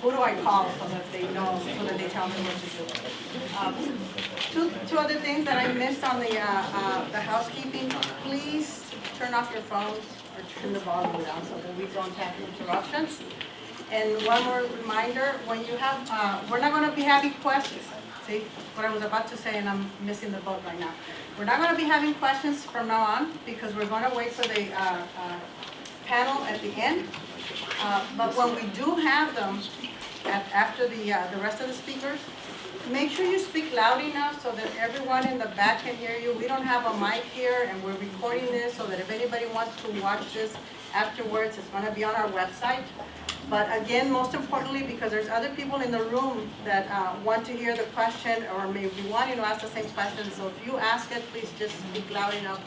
who do I call so that they know, so that they tell me what to do. Two other things that I missed on the housekeeping. Please turn off your phones or turn the volume down so that we don't have interruptions. And one more reminder, when you have, we're not going to be having questions. See what I was about to say, and I'm missing the boat right now. We're not going to be having questions from now on because we're going to wait for the panel at the end. But when we do have them, after the rest of the speakers, make sure you speak loud enough so that everyone in the back can hear you. We don't have a mic here, and we're recording this so that if anybody wants to watch this afterwards, it's going to be on our website. But again, most importantly, because there's other people in the room that want to hear the question or maybe wanting to ask the same question. So if you ask it, please just speak loud enough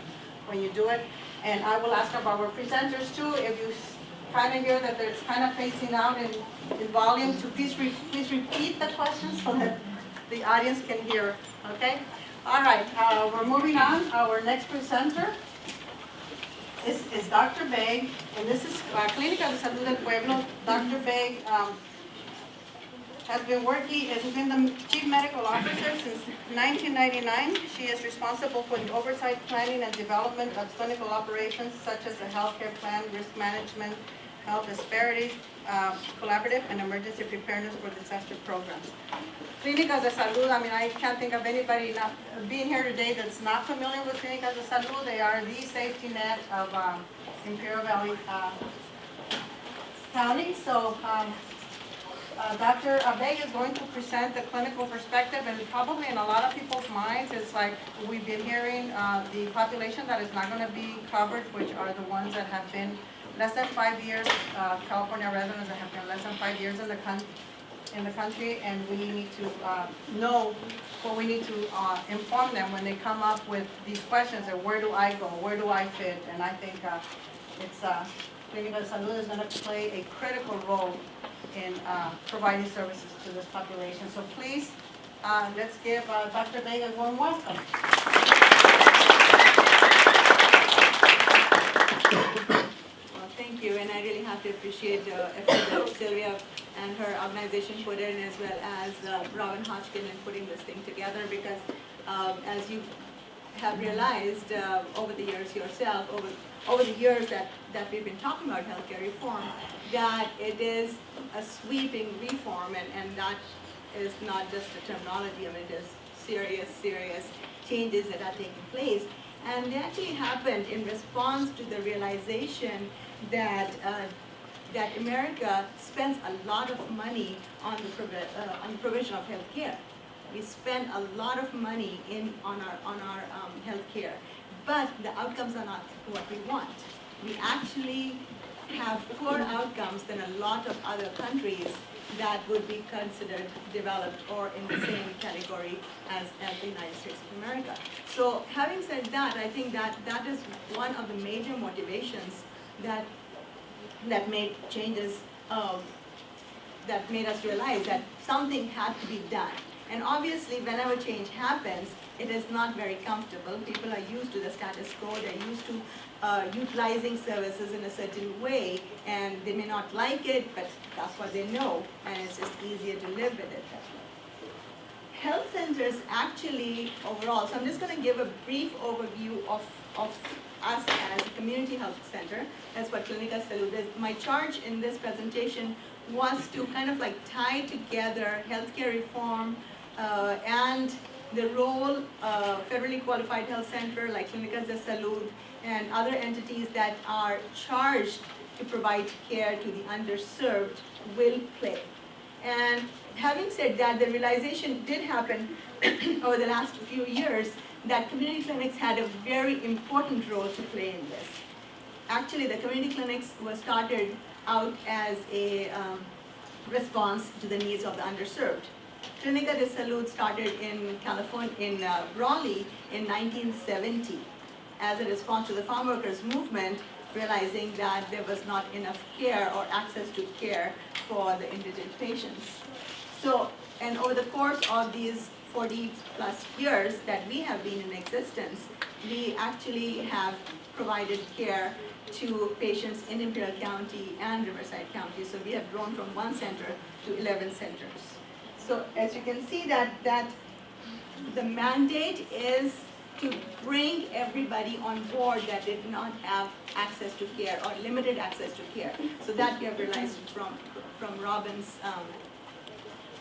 when you do it. And I will ask our presenters too, if you kind of hear that it's kind of facing out in volume, to please repeat the question so that the audience can hear, okay? All right, we're moving on. Our next presenter is Dr. Baig, and this is Clinicas de Salud del Pueblo. Dr. Baig has been the Chief Medical Officer since 1999. She is responsible for the oversight, planning, and development of clinical operations such as the healthcare plan, risk management, health disparities, collaborative, and emergency preparedness for disaster programs. Clinicas de Salud, I mean, I can't think of anybody not being here today that's not familiar with Clinicas de Salud. They are the safety net of Imperial County. So Dr. Baig is going to present the clinical perspective, and probably in a lot of people's minds, it's like we've been hearing the population that is not going to be covered, which are the ones that have been less than 5 years, California residents that have been less than 5 years in the country, and we need to know what we need to inform them when they come up with these questions of where do I go, where do I fit, and I think it's Clinicas de Salud is going to play a critical role in providing services to this population. So please, let's give Dr. Baig a warm welcome. Thank you, and I really have to appreciate the effort that Sylvia and her organization put in, as well as Robin Hodgkin in putting this thing together, because as you have realized over the years yourself, over the years that we've been talking about healthcare reform, that it is a sweeping reform, and that is not just a terminology. I mean, it is serious changes that are taking place. And they actually happened in response to the realization that that America spends a lot of money on the provision of health care. We spend a lot of money on our health care, but the outcomes are not what we want. We actually have poor outcomes than a lot of other countries that would be considered developed or in the same category as the United States of America. So having said that, I think that is one of the major motivations that made changes, that made us realize that something had to be done. And obviously, whenever change happens, it is not very comfortable. People are used to the status quo. They're used to utilizing services in a certain way, and they may not like it, but that's what they know, and it's just easier to live with it that way. Health centers actually, overall, so I'm just going to give a brief overview of us as a community health center. That's what Clinicas de Salud is. My charge in this presentation was to kind of like tie together healthcare reform and the role of federally qualified health center like Clinicas de Salud and other entities that are charged to provide care to the underserved will play. And having said that, the realization did happen over the last few years that community clinics had a very important role to play in this. Actually, the community clinics were started out as a response to the needs of the underserved. Clinicas de Salud started in California, in Raleigh in 1970 as a response to the farm workers movement, realizing that there was not enough care or access to care for the indigent patients. So, and over the course of these 40 plus years that we have been in existence, we actually have provided care to patients in Imperial County and Riverside County. So we have grown from 1 center to 11 centers. So as you can see that the mandate is to bring everybody on board that did not have access to care or limited access to care. So that we have realized from Robin's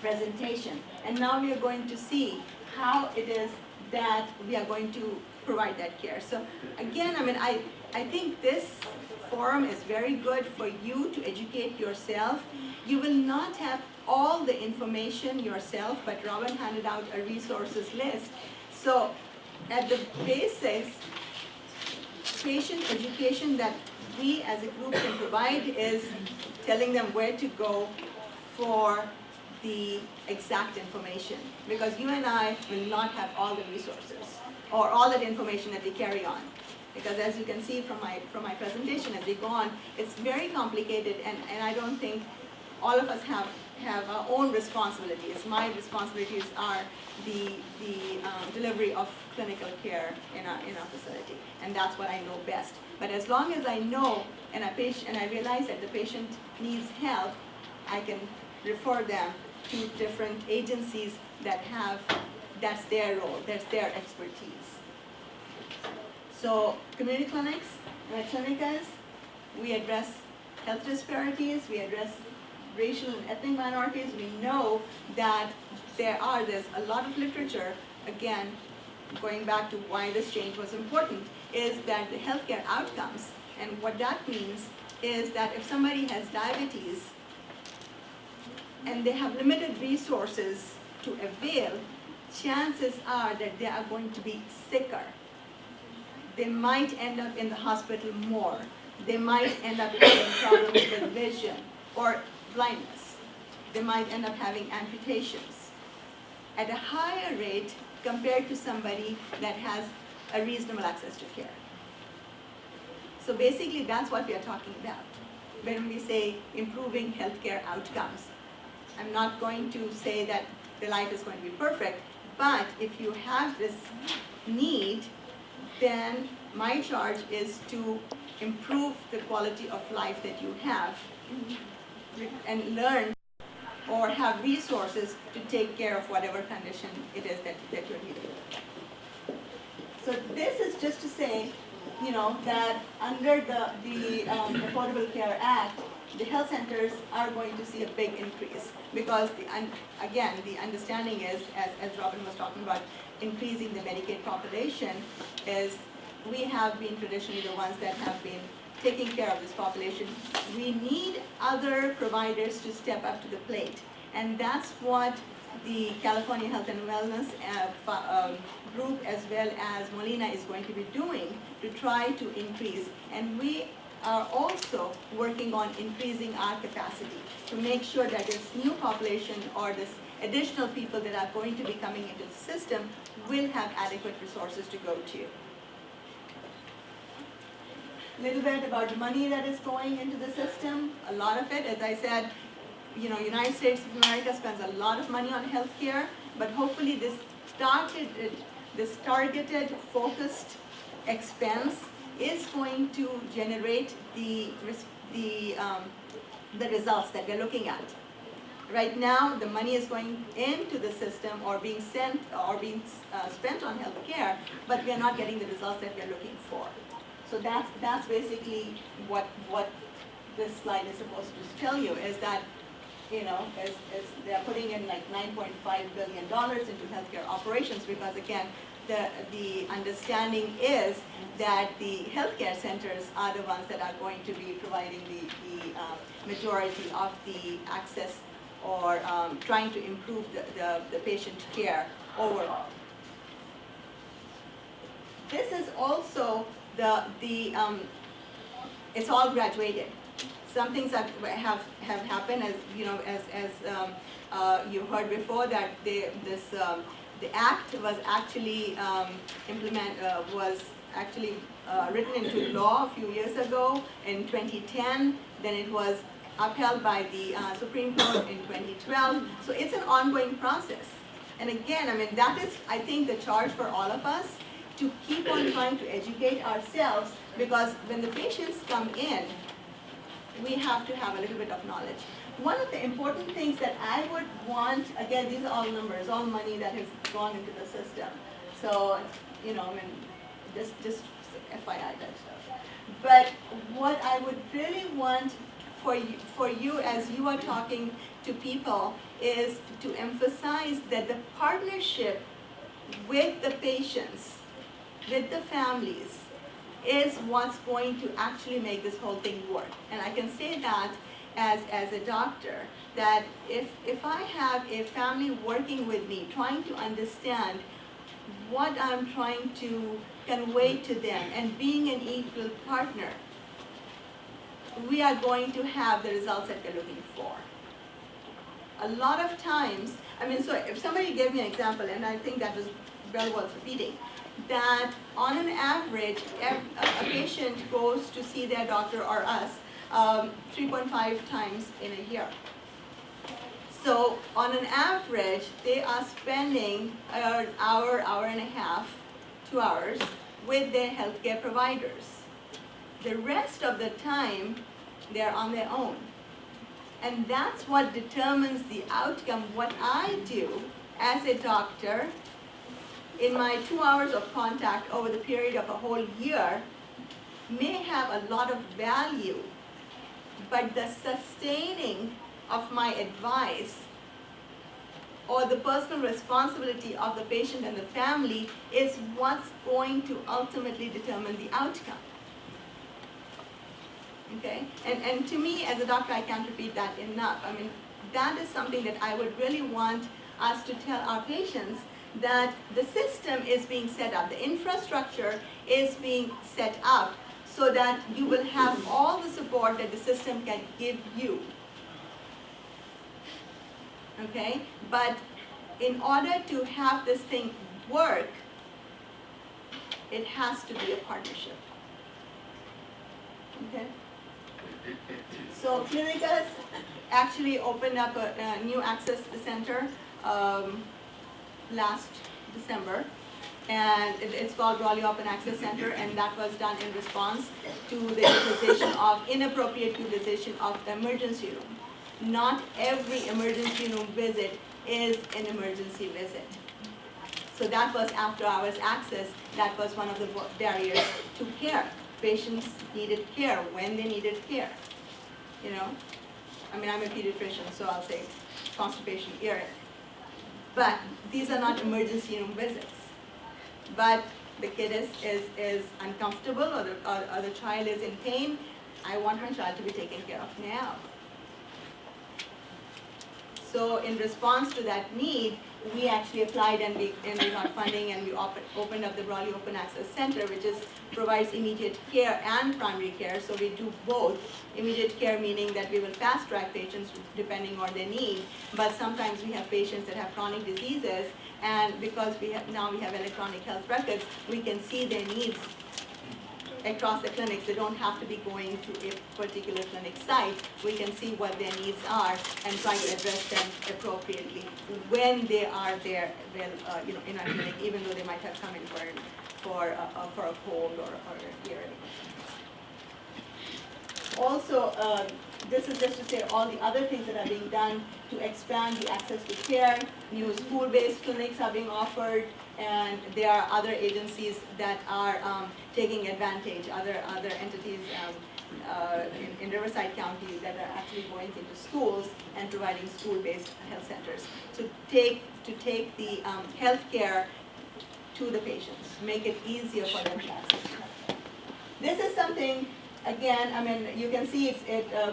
presentation. And now we are going to see how it is that we are going to provide that care. So again, I think this forum is very good for you to educate yourself. You will not have all the information yourself, but Robin handed out a resources list. So at the basics, patient education that we as a group can provide is telling them where to go for the exact information, because you and I will not have all the resources or all that information that we carry on. Because as you can see from my presentation as we go on, it's very complicated, and I don't think all of us have our own responsibilities. My responsibilities are the delivery of clinical care in our facility, and that's what I know best. But as long as I know and I realize that the patient needs help, I can refer them to different agencies that's their role, that's their expertise. So community clinics, clinicas, we address health disparities, we address racial and ethnic minorities. We know that there's a lot of literature, again, going back to why this change was important, is that the healthcare outcomes, and what that means is that if somebody has diabetes and they have limited resources to avail, chances are that they are going to be sicker. They might end up in the hospital more. They might end up having problems with vision or blindness. They might end up having amputations at a higher rate compared to somebody that has a reasonable access to care. So basically that's what we are talking about when we say improving healthcare outcomes. I'm not going to say that the life is going to be perfect, but if you have this need, then my charge is to improve the quality of life that you have and learn or have resources to take care of whatever condition it is that you're dealing with. So this is just to say, that under the Affordable Care Act, the health centers are going to see a big increase because, again, the understanding is, as Robin was talking about, increasing the Medicaid population is we have been traditionally the ones that have been taking care of this population. We need other providers to step up to the plate, and that's what the California Health and Wellness group as well as Molina is going to be doing to try to increase. And we are also working on increasing our capacity to make sure that this new population or this additional people that are going to be coming into the system will have adequate resources to go to. A little bit about the money that is going into the system. A lot of it, as I said, United States of America spends a lot of money on healthcare, but hopefully this targeted, focused expense is going to generate the results that we're looking at. Right now, the money is going into the system or being sent or being spent on healthcare, but we are not getting the results that we're looking for. So that's basically what this slide is supposed to tell you, is that as they're putting in like $9.5 billion into healthcare operations, because again, the understanding is that the healthcare centers are the ones that are going to be providing the majority of the access or trying to improve the patient care overall. This is also it's all graduated. Some things that have happened, as you heard before, that the act was actually written into law a few years ago in 2010. Then it was upheld by the Supreme Court in 2012. So it's an ongoing process. And again, that is, I think, the charge for all of us to keep on trying to educate ourselves, because when the patients come in, we have to have a little bit of knowledge. One of the important things that I would want, again, these are all numbers, all money that has gone into the system. So, you know, I mean, just FYI that stuff. But what I would really want for you as you are talking to people is to emphasize that the partnership with the patients, with the families, is what's going to actually make this whole thing work. And I can say that as a doctor, that if I have a family working with me, trying to understand what I'm trying to convey to them and being an equal partner, we are going to have the results that we're looking for. A lot of times, I mean, so if somebody gave me an example, and I think that was well worth repeating, that on an average, a patient goes to see their doctor or us 3.5 times in a year. So on an average, they are spending an hour, hour and a half, 2 hours with their healthcare providers. The rest of the time, they're on their own. And that's what determines the outcome. What I do as a doctor in my 2 hours of contact over the period of a whole year may have a lot of value, but the sustaining of my advice or the personal responsibility of the patient and the family is what's going to ultimately determine the outcome. Okay? And to me, as a doctor, I can't repeat that enough. I mean, that is something that I would really want us to tell our patients, that the system is being set up, the infrastructure is being set up so that you will have all the support that the system can give you. Okay? But in order to have this thing work, it has to be a partnership. Okay? So Clinicas actually opened up a new access center last December, and it's called Raleigh Open Access Center, and that was done in response to the utilization of inappropriate utilization of the emergency room. Not every emergency room visit is an emergency visit. So that was after hours access. That was one of the barriers to care. Patients needed care when they needed care. You know, I mean, I'm a pediatrician, so I'll say constipation, earache. But these are not emergency room visits. But the kid is uncomfortable, or the child is in pain. I want my child to be taken care of now. So in response to that need, we actually applied and we got funding, and we opened up the Raleigh Open Access Center, which provides immediate care and primary care. So we do both. Immediate care meaning that we will fast track patients depending on their need, but sometimes we have patients that have chronic diseases, and because now we have electronic health records, we can see their needs across the clinics. They don't have to be going to a particular clinic site. We can see what their needs are and try to address them appropriately when they are there, you know, in our clinic, even though they might have come in for a cold or a hearing. Also, this is just to say all the other things that are being done to expand the access to care. New school-based clinics are being offered, and there are other agencies that are taking advantage, other entities in Riverside County that are actually going into schools and providing school-based health centers to take the health care to the patients, make it easier for them to access healthcare. This is something, again, I mean, you can see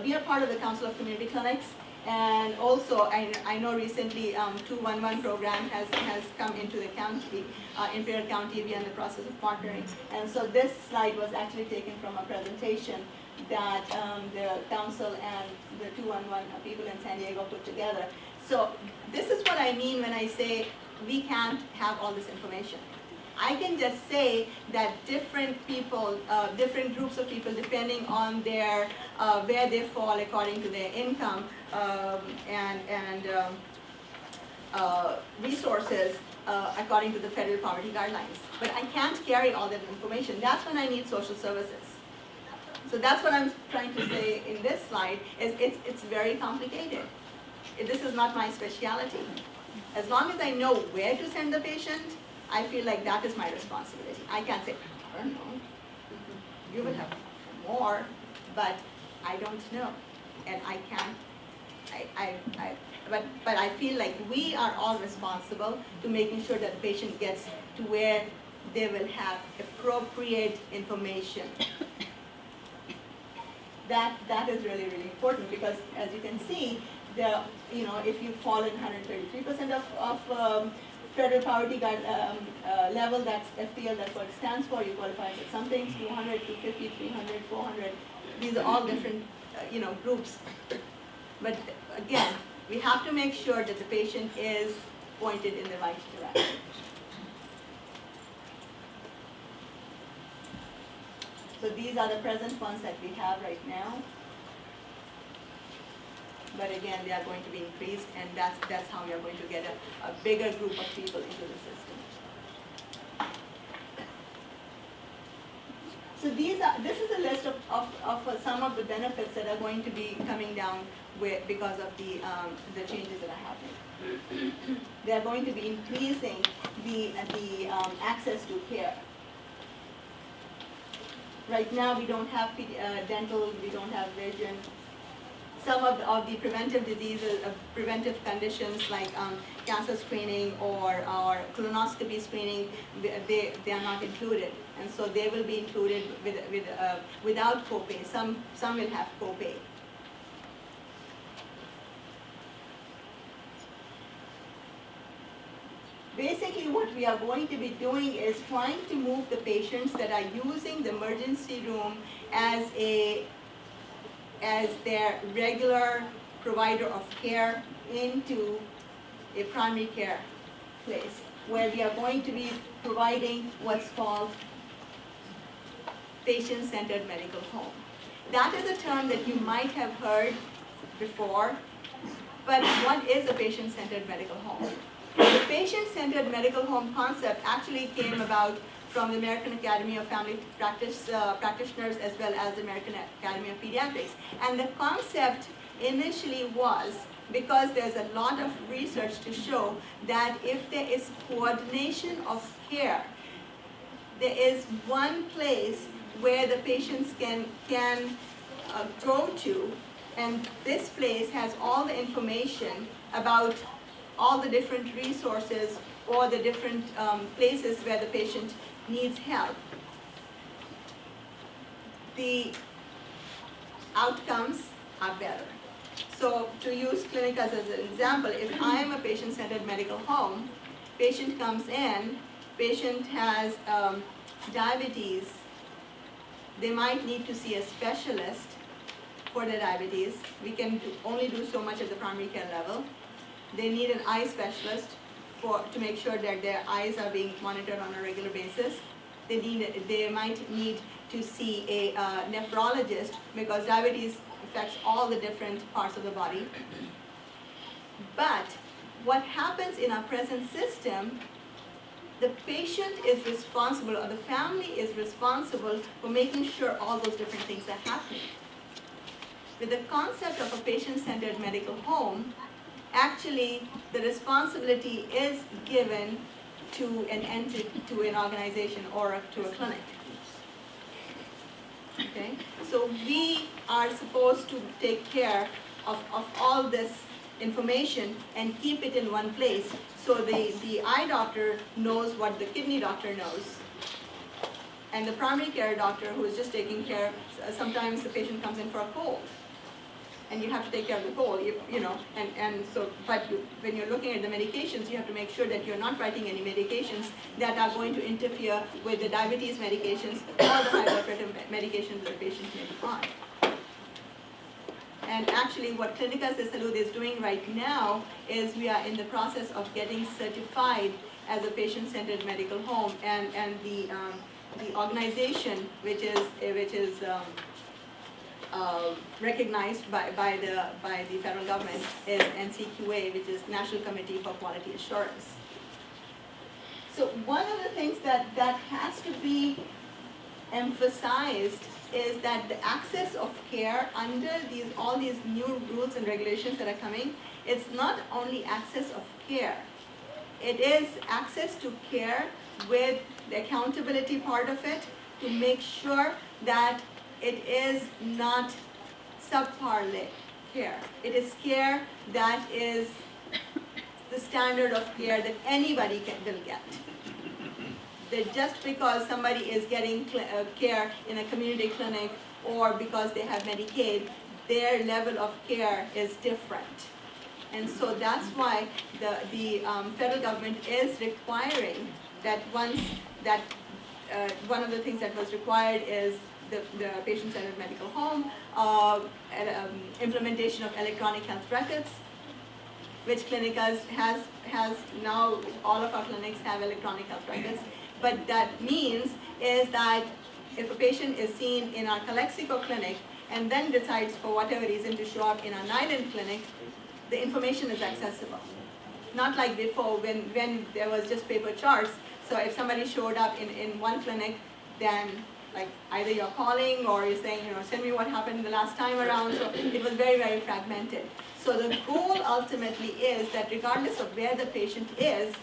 we are part of the Council of Community Clinics, and also I know recently 211 program has come into the county, Imperial County. We are in the process of partnering, and so this slide was actually taken from a presentation that the council and the 211 people in San Diego put together. So this is what I mean when I say we can't have all this information. I can just say that different people, different groups of people, depending on their where they fall according to their income and resources, according to the federal poverty guidelines. But I can't carry all that information. That's when I need social services. So that's what I'm trying to say in this slide, is it's very complicated. This is not my specialty. As long as I know where to send the patient, I feel like that is my responsibility. I can't say, I don't know, you will have more, but I don't know. And I can't, but I feel like we are all responsible to making sure that the patient gets to where they will have appropriate information. That is really, really important, because as you can see, if you fall in 133% of federal poverty level, that's FPL, that's what it stands for. You qualify for some things, 200, 250, 300, 400. These are all different, groups. But again, we have to make sure that the patient is pointed in the right direction. So these are the present ones that we have right now. But again, they are going to be increased, and that's how we are going to get a bigger group of people into the system. So this is a list of some of the benefits that are going to be coming down because of the changes that are happening. They are going to be increasing the access to care. Right now, we don't have dental, we don't have vision. Some of the preventive diseases, preventive conditions like cancer screening or colonoscopy screening, they are not included, and so they will be included without copay. Some will have copay. Basically, what we are going to be doing is trying to move the patients that are using the emergency room as their regular provider of care into a primary care place, where we are going to be providing what's called patient-centered medical home. That is a term that you might have heard before, but what is a patient-centered medical home? The patient-centered medical home concept actually came about from the American Academy of Family Practitioners, as well as the American Academy of Pediatrics. And the concept initially was, because there's a lot of research to show that if there is coordination of care, there is one place where the patients can go to, and this place has all the information about all the different resources or the different places where the patient needs help. The outcomes are better. So to use Clinicas as an example, if I am a patient-centered medical home, patient comes in, patient has diabetes, they might need to see a specialist for their diabetes. We can only do so much at the primary care level. They need an eye specialist to make sure that their eyes are being monitored on a regular basis. They might need to see a nephrologist, because diabetes affects all the different parts of the body. But what happens in our present system, the patient is responsible, or the family is responsible for making sure all those different things are happening. With the concept of a patient-centered medical home, actually the responsibility is given to an entity, to an organization, or to a clinic. Okay? So we are supposed to take care of all this information and keep it in one place, so the eye doctor knows what the kidney doctor knows. And the primary care doctor, who is just taking care, sometimes the patient comes in for a cold, and you have to take care of the cold, when you're looking at the medications, you have to make sure that you're not writing any medications that are going to interfere with the diabetes medications or the high blood pressure medications that the patient may be on. And actually what Clinicas de Salud is doing right now is we are in the process of getting certified as a patient-centered medical home, and the organization which is recognized by the federal government is NCQA, which is National Committee for Quality Assurance. So one of the things that has to be emphasized is that the access of care under all these new rules and regulations that are coming, it's not only access of care. It is access to care with the accountability part of it to make sure that it is not subpar care. It is care that is the standard of care that anybody will get. That just because somebody is getting care in a community clinic or because they have Medicaid, their level of care is different. And so that's why the federal government is requiring that one of the things that was required is the patient-centered medical home, implementation of electronic health records, which Clinicas has now, all of our clinics have electronic health records. But that means is that if a patient is seen in our Calexico clinic and then decides for whatever reason to show up in our Nyland clinic, the information is accessible. Not like before when there was just paper charts. So if somebody showed up in one clinic, then like either you're calling or you're saying, send me what happened the last time around. So it was very, very fragmented. So the goal ultimately is that regardless of where the patient is,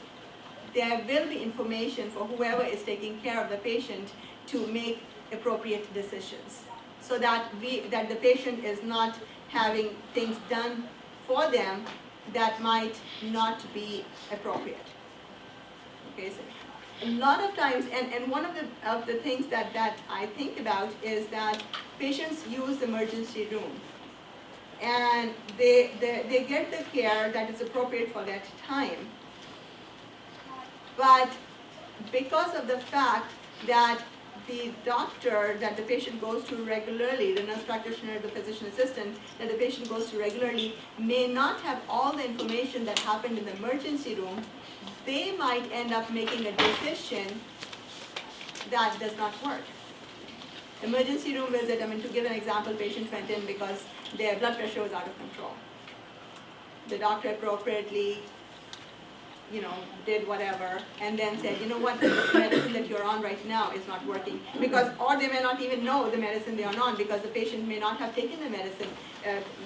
there will be information for whoever is taking care of the patient to make appropriate decisions. So that the patient is not having things done for them that might not be appropriate. Okay, so a lot of times, and one of the things that I think about is that patients use the emergency room. And they get the care that is appropriate for that time. But because of the fact that the doctor that the patient goes to regularly, the nurse practitioner, the physician assistant that the patient goes to regularly may not have all the information that happened in the emergency room, they might end up making a decision that does not work. Emergency room visit, to give an example, patient went in because their blood pressure was out of control. The doctor appropriately did whatever, and then said, what, the medicine that you're on right now is not working. Or they may not even know the medicine they are on because the patient may not have taken the medicine,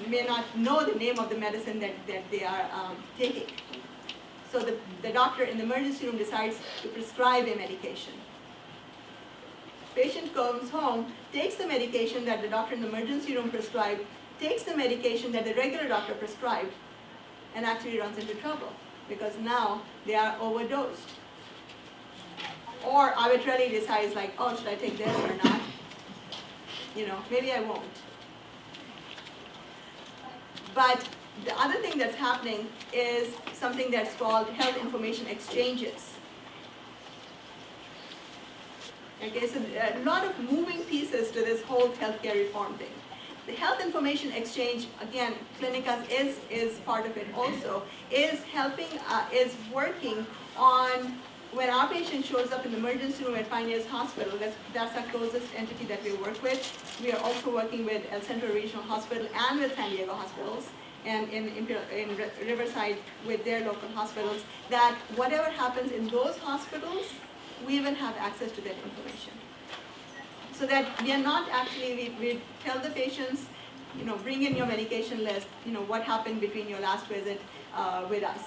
may not know the name of the medicine that they are taking. So the doctor in the emergency room decides to prescribe a medication. Patient comes home, takes the medication that the doctor in the emergency room prescribed, takes the medication that the regular doctor prescribed, and actually runs into trouble, because now they are overdosed. Or arbitrarily decides like, oh, should I take this or not? Maybe I won't. But the other thing that's happening is something that's called health information exchanges. Okay, so a lot of moving pieces to this whole healthcare reform thing. The health information exchange, again, Clinicas is part of it also, is helping, is working on when our patient shows up in the emergency room at Pioneers Hospital. That's our closest entity that we work with. We are also working with El Centro Regional Hospital and with San Diego hospitals, and in Riverside with their local hospitals, that whatever happens in those hospitals, we will have access to that information. So that we are not actually, we tell the patients, bring in your medication list, what happened between your last visit with us.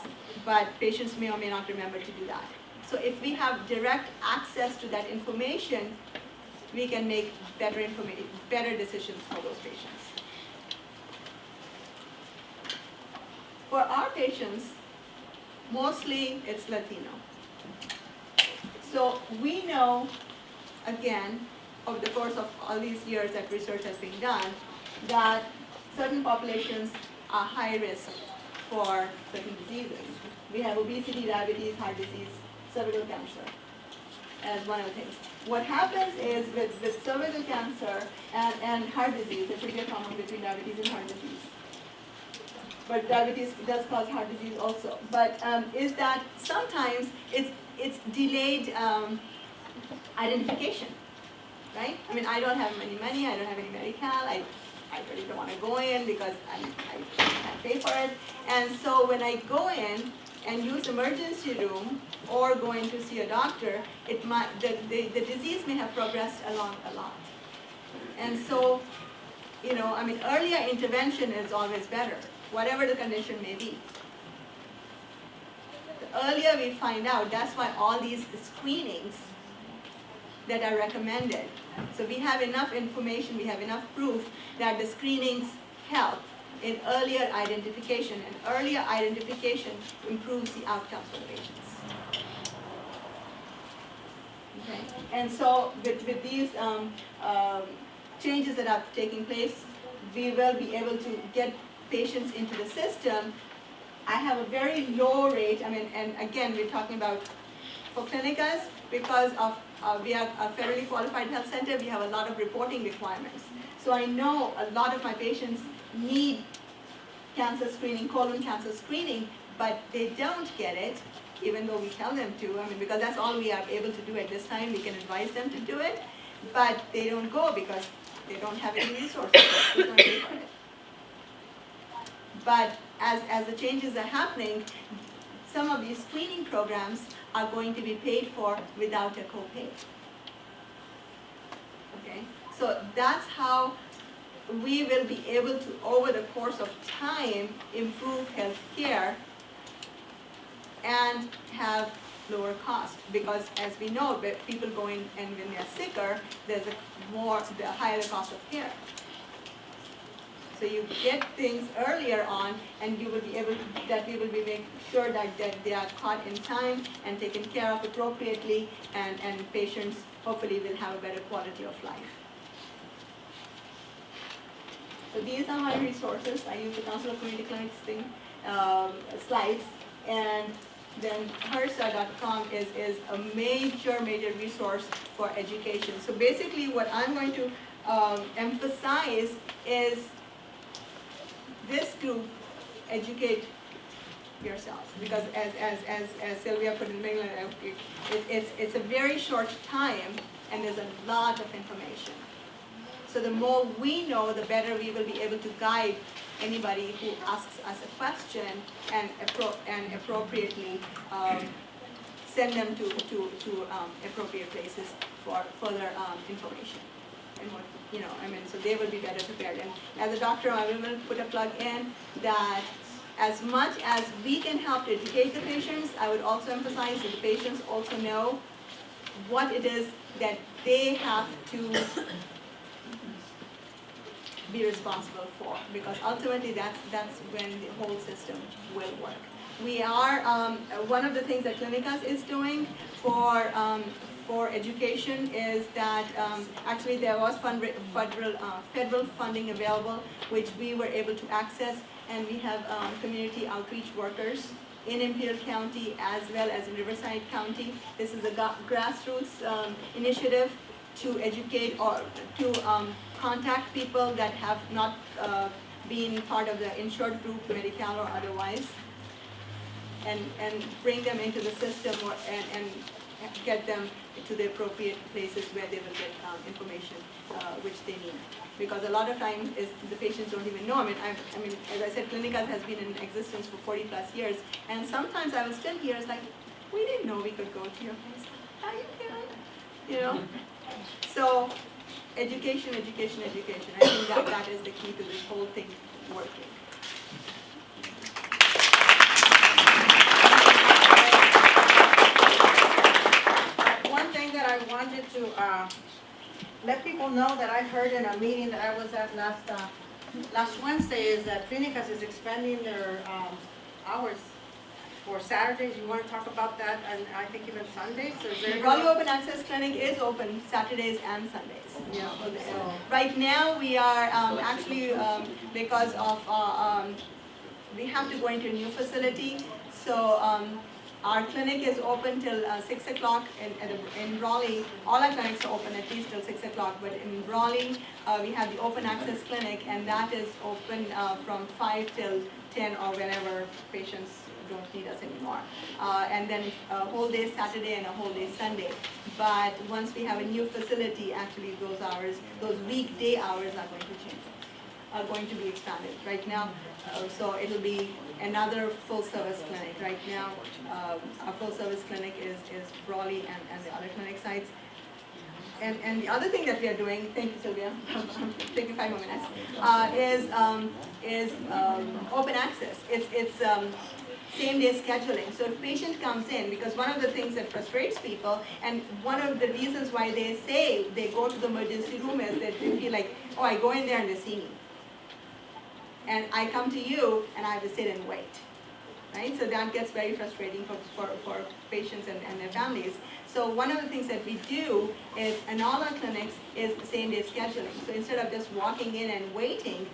But patients may or may not remember to do that. So if we have direct access to that information, we can make better decisions for those patients. For our patients, mostly it's Latino. So we know, again, over the course of all these years that research has been done, that certain populations are high risk for certain diseases. We have obesity, diabetes, heart disease, cervical cancer as one of the things. What happens is with cervical cancer and heart disease, there should be a common between diabetes and heart disease. But diabetes does cause heart disease also. But is that sometimes it's delayed identification. Right? I don't have any money, I don't have any Medicaid, I really don't want to go in because I can't pay for it. And so when I go in and use emergency room or going to see a doctor, it might, the disease may have progressed along a lot. And so, you know, I mean, earlier intervention is always better, whatever the condition may be. The earlier we find out, that's why all these screenings that are recommended. So we have enough information, we have enough proof that the screenings help in earlier identification, and earlier identification improves the outcomes for the patients. Okay, and so with these changes that are taking place, we will be able to get patients into the system. I have a very low rate, I mean, and again, we're talking about for Clinicas, because of we are a federally qualified health center, we have a lot of reporting requirements. So I know a lot of my patients need cancer screening, colon cancer screening, but they don't get it, even though we tell them to. I mean, because that's all we are able to do at this time. We can advise them to do it, but they don't go because they don't have any resources. But as the changes are happening, some of these screening programs are going to be paid for without a copay. Okay, so that's how we will be able to, over the course of time, improve health care and have lower cost. Because as we know, people go in and when they're sicker, there's the higher the cost of care. So you get things earlier on, and you will be able to, that we will be making sure that they are caught in time and taken care of appropriately, and patients hopefully will have a better quality of life. So these are my resources. I use the Council of Community Clinics thing, slides, and then HRSA.com is a major resource for education. So basically what I'm going to emphasize is this group, educate yourselves, because as Sylvia put in England, it's a very short time and there's a lot of information. So the more we know, the better we will be able to guide anybody who asks us a question and appropriately send them to appropriate places for further information. And what, you know, I mean, so they will be better prepared. And as a doctor, I will put a plug in that as much as we can help to educate the patients, I would also emphasize that the patients also know what it is that they have to be responsible for, because ultimately that's when the whole system will work. We are, one of the things that Clinicas is doing for education is that actually there was federal funding available, which we were able to access, and we have community outreach workers in Imperial County as well as in Riverside County. This is a grassroots initiative to educate or to contact people that have not been part of the insured group, Medicaid or otherwise, and bring them into the system and get them to the appropriate places where they will get information which they need. Because a lot of times the patients don't even know. I mean, as I said, Clinicas has been in existence for 40 plus years, and sometimes I will still hear, it's like, we didn't know we could go to your place. How you doing? You know? So, education. I think that is the key to this whole thing working. One thing that I wanted to let people know that I heard in a meeting that I was at last Wednesday is that Clinicas is expanding their hours for Saturdays. You want to talk about that? And I think even Sundays. So The Raleigh Open Access Clinic is open Saturdays and Sundays. Yeah. So Right now we are actually, because of, we have to go into a new facility, so our clinic is open till 6 o'clock in Raleigh. All our clinics are open at least till 6 o'clock, but in Raleigh we have the Open Access Clinic, and that is open from 5 till 10 or whenever patients don't need us anymore. And then a whole day Saturday and a whole day Sunday. But once we have a new facility, actually those hours, those weekday hours are going to change. are going to be expanded. Right now, so it'll be another full-service clinic. Right now, our full-service clinic is Brawley and the other clinic sites. And the other thing that we are doing, thank you, Sylvia, I'm taking 5 more minutes, is open access. It's same-day scheduling. So if patient comes in, because one of the things that frustrates people, and one of the reasons why they say they go to the emergency room is that they feel like, oh, I go in there and they see me. And I come to you and I have to sit and wait. Right? So that gets very frustrating for patients and their families. So one of the things that we do is, in all our clinics, is same-day scheduling. So instead of just walking in and waiting,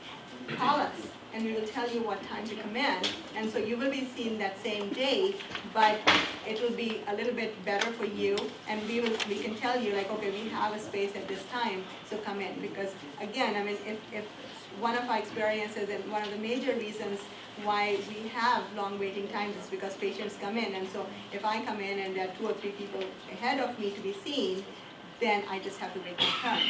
call us, and we will tell you what time to come in. And so you will be seen that same day, but it will be a little bit better for you, and we can tell you, like, okay, we have a space at this time, so come in. Because again, I mean, if one of our experiences and one of the major reasons why we have long waiting times is because patients come in, and so if I come in and there are 2 or 3 people ahead of me to be seen, then I just have to wait my turn,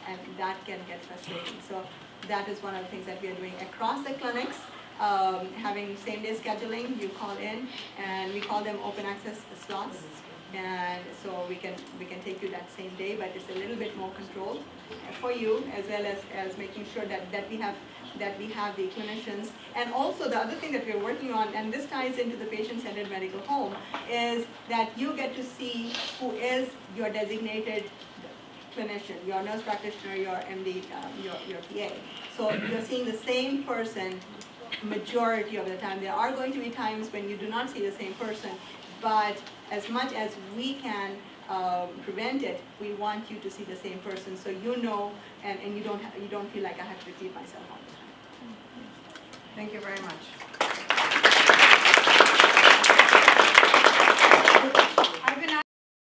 and that can get frustrating. So that is one of the things that we are doing across the clinics, having same-day scheduling. You call in, and we call them open access slots, and so we can take you that same day, but it's a little bit more controlled for you, as well as making sure that we have the clinicians. And also the other thing that we're working on, and this ties into the patient-centered medical home, is that you get to see who is your designated clinician, your nurse practitioner, your MD, your PA. So you're seeing the same person majority of the time. There are going to be times when you do not see the same person, but as much as we can prevent it, we want you to see the same person, so you know, and you don't feel like I have to repeat myself all the time. Thank you very much.